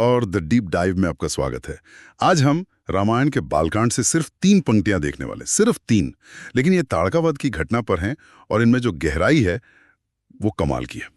और the deep dive में आपका स्वागत है। आज हम रामायण के बालकांड से सिर्फ 3 पंक्तियां देखने वाले, सिर्फ 3। लेकिन ये ताड़कावध की घटना पर हैं और इनमें जो गहराई है वो कमाल की है।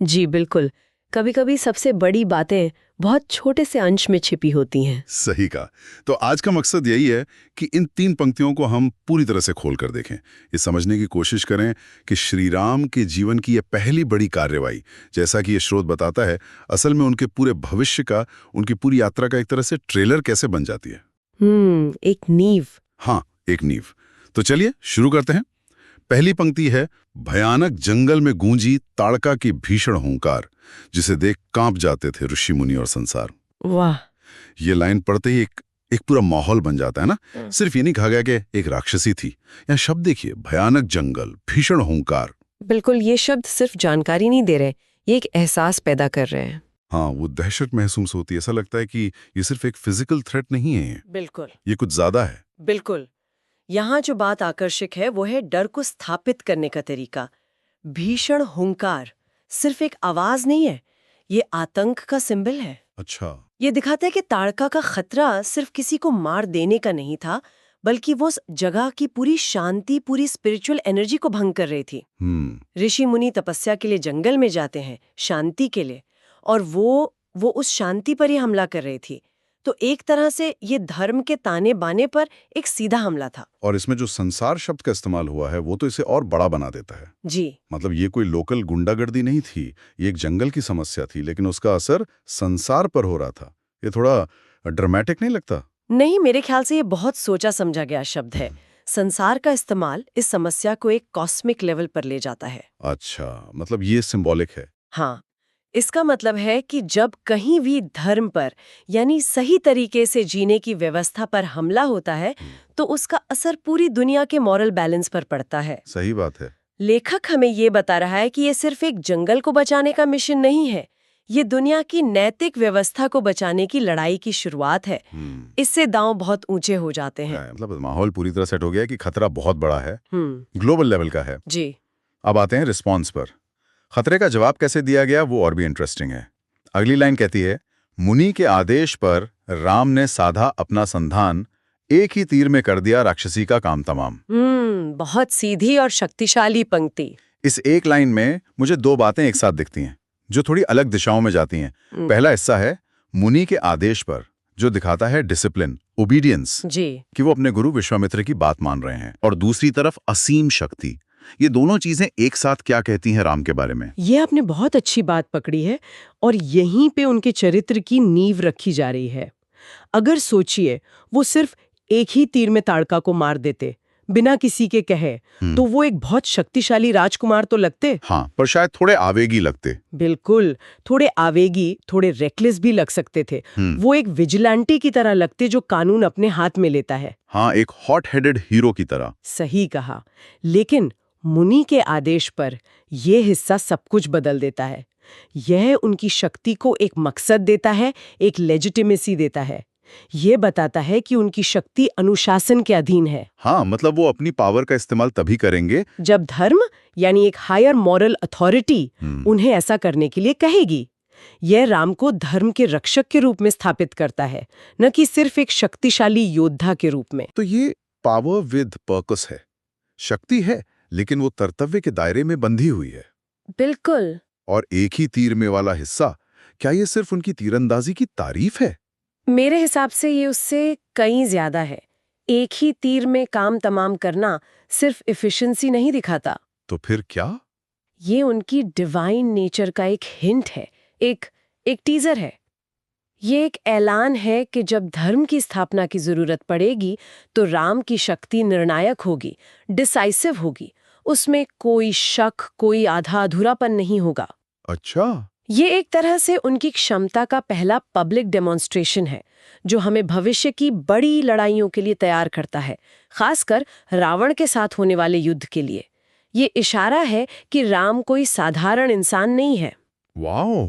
जी बिल्कुल। कभी कभी सबसे बड़ी बातें बहुत छोटे से अंश में छिपी होती हैं। सही कहा। तो आज का मकसद यही है कि इन 3 पंक्तियों को हम पूरी तरह से खोल कर देखें, ये समझने की कोशिश करें कि श्री राम के जीवन की ये पहली बड़ी कार्रवाई, जैसा कि ये स्रोत बताता है, असल में उनके पूरे भविष्य का, उनकी पूरी यात्रा का एक तरह से ट्रेलर कैसे बन जाती है। एक नींव। हाँ, एक नींव। तो चलिए शुरू करते हैं। पहली पंक्ति है, भयानक जंगल में गूंजी ताड़का की भीषण हुंकार, जिसे देख कांप जाते थे ऋषि मुनि और संसार। वाह! ये लाइन पढ़ते ही एक पूरा माहौल बन जाता है ना। सिर्फ ये नहीं कहा गया कि एक राक्षसी थी। यहाँ शब्द देखिए, भयानक जंगल, भीषण हुंकार। बिल्कुल, ये शब्द सिर्फ जानकारी नहीं दे रहे, ये एक एहसास पैदा कर रहे हैं। हाँ, वो दहशत महसूस होती है। ऐसा लगता है कि ये सिर्फ एक फिजिकल थ्रेट नहीं है, बिल्कुल ये कुछ ज्यादा है। बिल्कुल। यहाँ जो बात आकर्षक है वो है डर को स्थापित करने का तरीका। भीषण हुंकार सिर्फ एक आवाज नहीं है, ये आतंक का सिंबल है। अच्छा। ये दिखाता है कि ताड़का का खतरा सिर्फ किसी को मार देने का नहीं था, बल्कि वो उस जगह की पूरी शांति, पूरी स्पिरिचुअल एनर्जी को भंग कर रही थी। ऋषि मुनि तपस्या के लिए जंगल में जाते हैं, शांति के लिए, और वो उस शांति पर ही हमला कर रही थी। तो एक तरह से ये धर्म के ताने बाने पर एक सीधा हमला था। और इसमें जो संसार शब्द का इस्तेमाल हुआ है वो तो इसे और बड़ा बना देता है। जी, मतलब ये कोई लोकल गुंडागर्दी नहीं थी, ये एक जंगल की समस्या थी, लेकिन उसका असर संसार पर हो रहा था। ये थोड़ा ड्रामेटिक नहीं लगता? नहीं, मेरे ख्याल से ये बहुत सोचा समझा गया शब्द है। संसार का इस्तेमाल इस समस्या को एक कॉस्मिक लेवल पर ले जाता है। अच्छा, मतलब ये सिंबॉलिक है। हाँ, इसका मतलब है कि जब कहीं भी धर्म पर, यानी सही तरीके से जीने की व्यवस्था पर हमला होता है, तो उसका असर पूरी दुनिया के मॉरल बैलेंस पर पड़ता है। सही बात है। लेखक हमें ये बता रहा है कि ये सिर्फ एक जंगल को बचाने का मिशन नहीं है, ये दुनिया की नैतिक व्यवस्था को बचाने की लड़ाई की शुरुआत है। इससे दांव बहुत ऊंचे हो जाते हैं। मतलब माहौल पूरी तरह सेट हो गया है कि खतरा बहुत बड़ा है, ग्लोबल लेवल का है। जी। अब आते हैं रिस्पॉन्स पर। खतरे का जवाब कैसे दिया गया वो और भी इंटरेस्टिंग है। अगली लाइन कहती है, मुनि के आदेश पर राम ने साधा अपना संधान, एक ही तीर में कर दिया राक्षसी का काम तमाम। बहुत सीधी और शक्तिशाली पंक्ति। इस एक लाइन में मुझे 2 बातें एक साथ दिखती हैं जो थोड़ी अलग दिशाओं में जाती हैं। पहला हिस्सा है मुनि के आदेश पर, जो दिखाता है डिसिप्लिन, ओबीडियंस, जी, कि वो अपने गुरु विश्वामित्र की बात मान रहे हैं। और दूसरी तरफ असीम शक्ति। ये दोनों चीजें एक साथ क्या कहती हैं राम के बारे में? ये आपने बहुत अच्छी बात पकड़ी है, और यहीं पे उनके चरित्र की नींव रखी जा रही है। अगर सोचिए, वो सिर्फ एक ही तीर में ताड़का को मार देते बिना किसी के कहे, तो वो एक बहुत शक्तिशाली राजकुमार तो लगते। हाँ, पर शायद थोड़े आवेगी लगते। बिल्कुल, थोड़े आवेगी, थोड़े रेकलेस भी लग सकते थे। वो एक विजिलेंटी की तरह लगते जो कानून अपने हाथ में लेता है। हाँ, एक हॉट हेडेड हीरो की तरह। सही कहा। लेकिन मुनि के आदेश पर यह हिस्सा सब कुछ बदल देता है। यह उनकी शक्ति को एक मकसद देता है, एक लेजिटिमेसी देता है। ये बताता है कि उनकी शक्ति अनुशासन के अधीन है। हाँ, मतलब वो अपनी पावर का इस्तेमाल तभी करेंगे जब धर्म, यानी एक हायर मॉरल अथॉरिटी, उन्हें ऐसा करने के लिए कहेगी। यह राम को धर्म के रक्षक के रूप में स्थापित करता है, न कि सिर्फ एक शक्तिशाली योद्धा के रूप में। तो ये पावर विद पर्पस है। शक्ति है, लेकिन वो कर्तव्य के दायरे में बंधी हुई है। बिल्कुल। और एक ही तीर में वाला हिस्सा, क्या ये सिर्फ उनकी तीरंदाजी की तारीफ है? मेरे हिसाब से ये उससे कहीं ज्यादा है। एक ही तीर में काम तमाम करना सिर्फ एफिशिएंसी नहीं दिखाता। तो फिर क्या? ये उनकी डिवाइन नेचर का एक हिंट है, एक टीजर है। ये एक ऐलान है कि जब धर्म की स्थापना की जरूरत पड़ेगी, तो राम की शक्ति निर्णायक होगी, डिसाइसिव होगी। उसमें कोई शक, कोई आधा अधूरापन नहीं होगा। अच्छा। ये एक तरह से उनकी क्षमता का पहला पब्लिक डेमोन्स्ट्रेशन है, जो हमें भविष्य की बड़ी लड़ाइयों के लिए तैयार करता है, खासकर रावण के साथ होने वाले युद्ध के लिए। ये इशारा है कि राम कोई साधारण इंसान नहीं है। वाओ!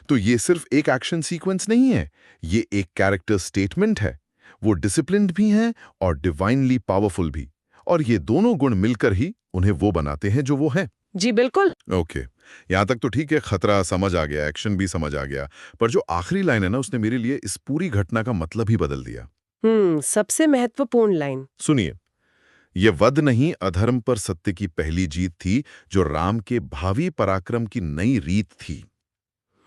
तो ये सिर्फ एक एक्शन सीक्वेंस नहीं है, ये एक कैरेक्टर स्टेटमेंट है। वो डिसिप्लिन्ड भी हैं और डिवाइनली पावरफुल भी। और ये दोनों गुण मिलकर ही उन्हें वो बनाते हैं जो वो हैं। जी बिल्कुल। ओके, यहाँ तक तो ठीक है, खतरा समझ आ गया, एक्शन भी समझ आ गया, पर जो आखिरी लाइन है ना, उसने मेरे लिए इस पूरी घटना का मतलब ही बदल दिया। सबसे महत्वपूर्ण लाइन। सुनिए, ये वध नहीं, अधर्म पर सत्य की पहली जीत थी, जो राम के भावी पराक्रम की नई रीत थी।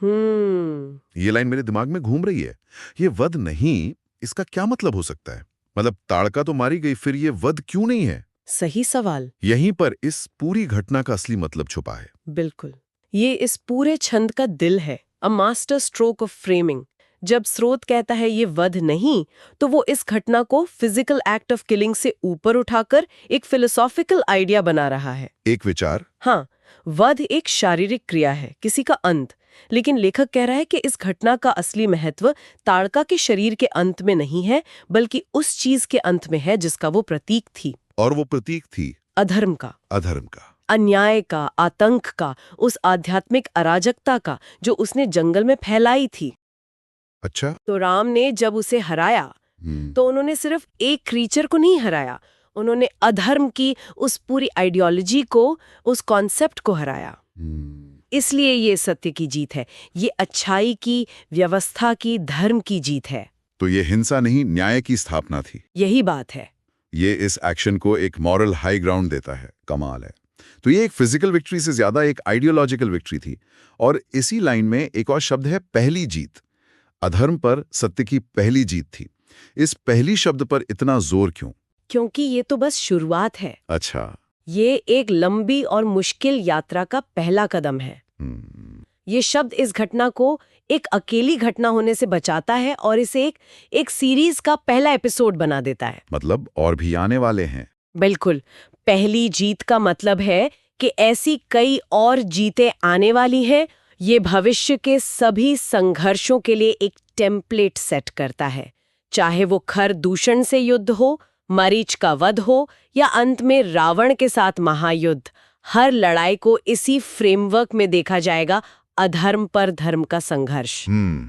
ये लाइन मेरे दिमाग में घूम रही है। ये वध नहीं, इसका क्या मतलब हो सकता है? मतलब ताड़का तो मारी गई, फिर ये वध क्यों नहीं है? सही सवाल। यहीं पर इस पूरी घटना का असली मतलब छुपा है। बिल्कुल, ये इस पूरे छंद का दिल है, a master stroke of framing. जब स्रोत कहता है ये वध नहीं, तो वो इस घटना को फिजिकल एक्ट ऑफ किलिंग से ऊपर उठाकर एक फिलोसॉफिकल आइडिया बना रहा है। एक विचार। हाँ, वध एक शारीरिक क्रिया है, किसी का अंत। लेकिन लेखक कह रहा है कि इस घटना का असली महत्व ताड़का के शरीर के अंत में नहीं है, बल्कि उस चीज के अंत में है जिसका वो प्रतीक थी। और वो प्रतीक थी अधर्म का, अधर्म का, अन्याय का, आतंक का, उस आध्यात्मिक अराजकता का जो उसने जंगल में फैलाई थी। अच्छा। तो राम ने जब उसे हराया, तो उन्होंने सिर्फ एक क्रीचर को नहीं हराया, उन्होंने अधर्म की उस पूरी आइडियोलॉजी को, उस कॉन्सेप्ट को हराया। इसलिए ये सत्य की जीत है, ये अच्छाई की, व्यवस्था की, धर्म की जीत है। तो ये हिंसा नहीं, न्याय की स्थापना थी। यही बात है। ये इस एक्शन को एक मॉरल हाई ग्राउंड देता है। कमाल है। तो ये एक फिजिकल विक्ट्री से ज्यादा एक आइडियोलॉजिकल विक्ट्री थी। और इसी लाइन में एक और शब्द है, पहली जीत। अधर्म पर सत्य की पहली जीत थी। इस पहली शब्द पर इतना जोर क्यों? क्योंकि ये तो बस शुरुआत है। अच्छा। ये एक लंबी और मुश्किल यात्रा का पहला कदम है। ये शब्द इस घटना को एक अकेली घटना होने से बचाता है और इसे एक सीरीज का पहला एपिसोड बना देता है। मतलब और भी आने वाले हैं। बिल्कुल। पहली जीत का मतलब है कि ऐसी कई और जीतें आने वाली हैं। ये भविष्य के सभी संघर्षों के लिए एक टेम्पलेट सेट करता है, चाहे वो खर दूषण से युद्ध हो, मरीच का वध हो, या अंत में रावण के साथ महायुद्ध। हर लड़ाई को इसी फ्रेमवर्क में देखा जाएगा, अधर्म पर धर्म का संघर्ष।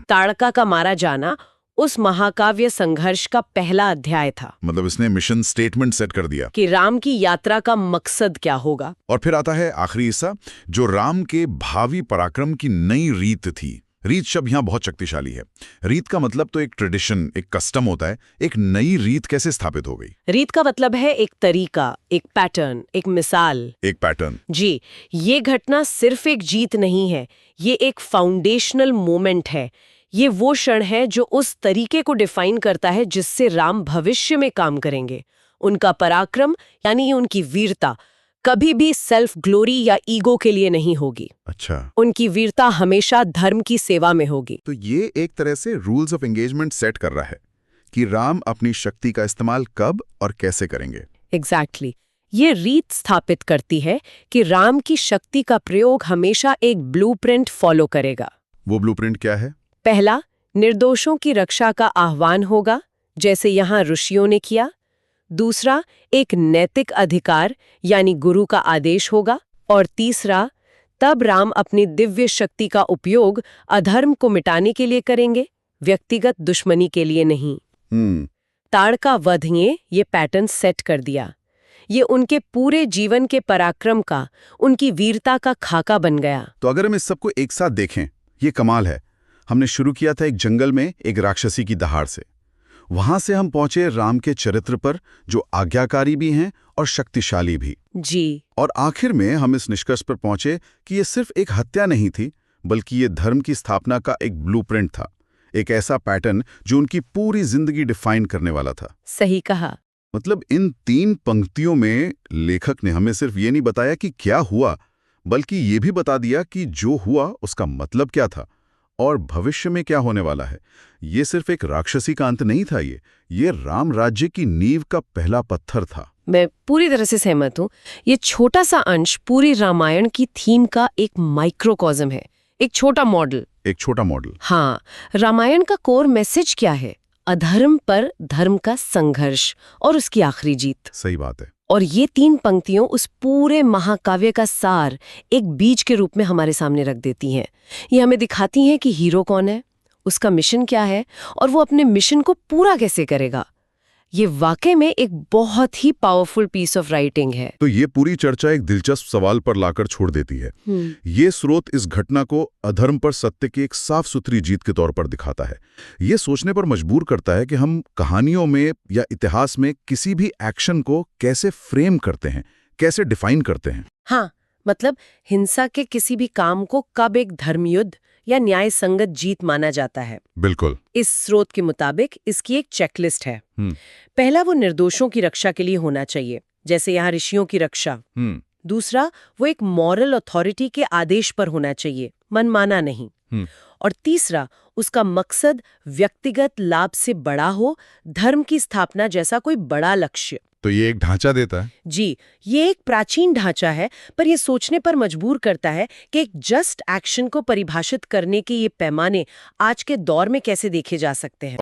ताड़का का मारा जाना उस महाकाव्य संघर्ष का पहला अध्याय था। मतलब इसने मिशन स्टेटमेंट सेट कर दिया कि राम की यात्रा का मकसद क्या होगा। और फिर आता है आखिरी हिस्सा, जो राम के भावी पराक्रम की नई रीत थी। रीत शब्द यहाँ बहुत शक्तिशाली है। रीत का मतलब तो एक ट्रेडिशन, एक कस्टम होता है। एक नई रीत कैसे स्थापित हो गई? रीत का मतलब है एक तरीका, एक पैटर्न, एक मिसाल। एक पैटर्न। जी, ये घटना सिर्फ एक जीत नहीं है, ये एक फाउंडेशनल मोमेंट है। ये वो क्षण है जो उस तरीके को डिफाइन करता है जिससे राम भविष्य में काम करेंगे। उनका पराक्रम यानी उनकी वीरता कभी भी सेल्फ ग्लोरी या ईगो के लिए नहीं होगी। अच्छा। उनकी वीरता हमेशा धर्म की सेवा में होगी। तो ये एक तरह से रूल्स ऑफ एंगेजमेंट सेट कर रहा है कि राम अपनी शक्ति का इस्तेमाल कब और कैसे करेंगे। एग्जैक्टली। ये रीत स्थापित करती है कि राम की शक्ति का प्रयोग हमेशा एक ब्लूप्रिंट फॉलो करेगा। वो ब्लूप्रिंट क्या है? पहला, निर्दोषों की रक्षा का आह्वान होगा, जैसे यहाँ ऋषियों ने किया। दूसरा, एक नैतिक अधिकार यानी गुरु का आदेश होगा। और तीसरा, तब राम अपनी दिव्य शक्ति का उपयोग अधर्म को मिटाने के लिए करेंगे, व्यक्तिगत दुश्मनी के लिए नहीं। ताड़का वध ने ये पैटर्न सेट कर दिया। ये उनके पूरे जीवन के पराक्रम का, उनकी वीरता का खाका बन गया। तो अगर हम इस सबको एक साथ देखें, ये कमाल है। हमने शुरू किया था एक जंगल में एक राक्षसी की दहाड़ से। वहां से हम पहुंचे राम के चरित्र पर, जो आज्ञाकारी भी हैं और शक्तिशाली भी। जी। और आखिर में हम इस निष्कर्ष पर पहुंचे कि ये सिर्फ एक हत्या नहीं थी, बल्कि ये धर्म की स्थापना का एक ब्लूप्रिंट था। एक ऐसा पैटर्न जो उनकी पूरी जिंदगी डिफाइन करने वाला था। सही कहा। मतलब इन 3 पंक्तियों में लेखक ने हमें सिर्फ ये नहीं बताया कि क्या हुआ, बल्कि ये भी बता दिया कि जो हुआ उसका मतलब क्या था और भविष्य में क्या होने वाला है। ये सिर्फ एक राक्षसी का अंत नहीं था, ये राम राज्य की नींव का पहला पत्थर था। मैं पूरी तरह से सहमत हूँ। ये छोटा सा अंश पूरी रामायण की थीम का एक माइक्रोकॉज्म है, एक छोटा मॉडल। एक छोटा मॉडल। हाँ, रामायण का कोर मैसेज क्या है? अधर्म पर धर्म का संघर्ष और उसकी आखिरी जीत। सही बात है। और ये 3 पंक्तियों उस पूरे महाकाव्य का सार एक बीज के रूप में हमारे सामने रख देती हैं। ये हमें दिखाती हैं कि हीरो कौन है, उसका मिशन क्या है और वो अपने मिशन को पूरा कैसे करेगा। ये वाकई में एक बहुत ही पावरफुल पीस ऑफ राइटिंग है। तो ये पूरी चर्चा एक दिलचस्प सवाल पर लाकर छोड़ देती है। ये स्रोत इस घटना को अधर्म पर सत्य की एक साफ सुथरी जीत के तौर पर दिखाता है। ये सोचने पर मजबूर करता है कि हम कहानियों में या इतिहास में किसी भी एक्शन को कैसे फ्रेम करते हैं, कैसे डिफाइन करते हैं। हाँ, मतलब हिंसा के किसी भी काम को कब एक धर्मयुद्ध या न्याय संगत जीत माना जाता है। बिल्कुल। इस स्रोत के मुताबिक इसकी एक चेकलिस्ट है। पहला, वो निर्दोषों की रक्षा के लिए होना चाहिए, जैसे यहाँ ऋषियों की रक्षा। दूसरा, वो एक मॉरल अथॉरिटी के आदेश पर होना चाहिए, मनमाना नहीं। और तीसरा, उसका मकसद व्यक्तिगत लाभ से बड़ा हो, धर्म की स्थापना जैसा कोई बड़ा लक्ष्य। तो ये एक ढांचा देता है। जी, ये एक प्राचीन ढांचा है, पर ये सोचने पर मजबूर करता है कि एक जस्ट एक्शन को परिभाषित करने के ये पैमाने आज के दौर में कैसे देखे जा सकते हैं।